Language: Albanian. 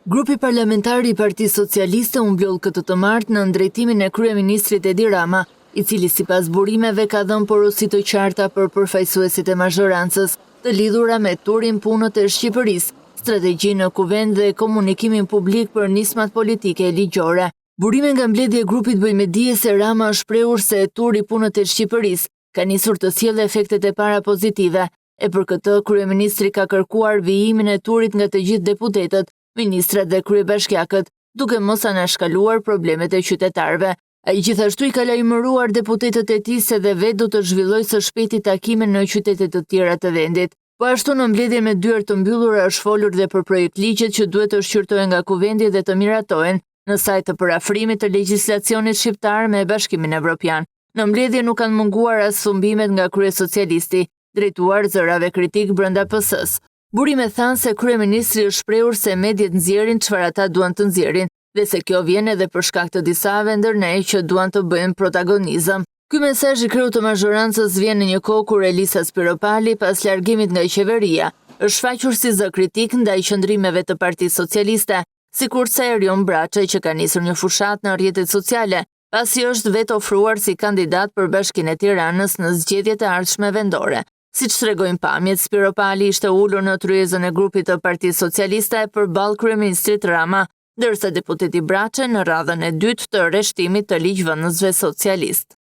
Grupi parlamentar i Partisë Socialiste u mblodh këtë të martë në drejtimin e kryeministrit Edi Rama, i cili sipas burimeve ka dhënë porosi të qarta për përfaqësuesit e mazhorancës të lidhura me turin punët e Shqipërisë, strategji në kuvend dhe komunikimin publik për nismat politike e ligjore. Burime nga mbledhja e grupit bëjnë me dije se Rama është shprehur se turi punët e Shqipërisë ka nisur të sjellë efektet e para pozitive, e për këtë kryeministri ka kërkuar vijimin e turit nga të gjithë deputetët, ministrat dhe kryebashkiakët, duke mos anashkaluar problemet e qytetarëve. Ai gjithashtu i ka lajmëruar deputetët e tij se dhe vetë do të zhvillojë së shpejti takime në qytete të tjera të vendit. Po ashtu në mbledhjen me dyert të mbyllura është folur dhe për projektligjet që duhet të shqyrtohen nga kuvendi dhe të miratohen në sajt të parafrimit të legjislacionit shqiptar me Bashkimin Evropian. Në mbledhje nuk kanë munguar as thumbimet nga kryesocialisti, drejtuar zërave kritik brenda PS-s. Burime thanë se kryeministri është shprehur se mediat nxjerrin çfarë ata duan të nxjerrin dhe se kjo vjen edhe për shkak të disave ndërnej që duan të bëjnë protagonizëm. Ky mesazh i kreut të mazhorancës vjen në një kohë kur Elisa Spiropali, pas largimit nga qeveria, është shfaqur si zë kritik ndaj qëndrimeve të Partisë Socialiste, sikurse Erion Braçaj që ka nisur një fushat në rrjetet sociale, pasi është vetë ofruar si kandidat për Bashkinë e Tiranës në zgjedhjet e ardhshme vendore. Siç tregojnë pamjet, Spiropali ishte ulur në tryezën e grupit të Partisë Socialiste përballë kryeministrit Rama, ndërsa deputeti Braçaj në radhën e dytë të rreshtimit të ligjvënësve socialist.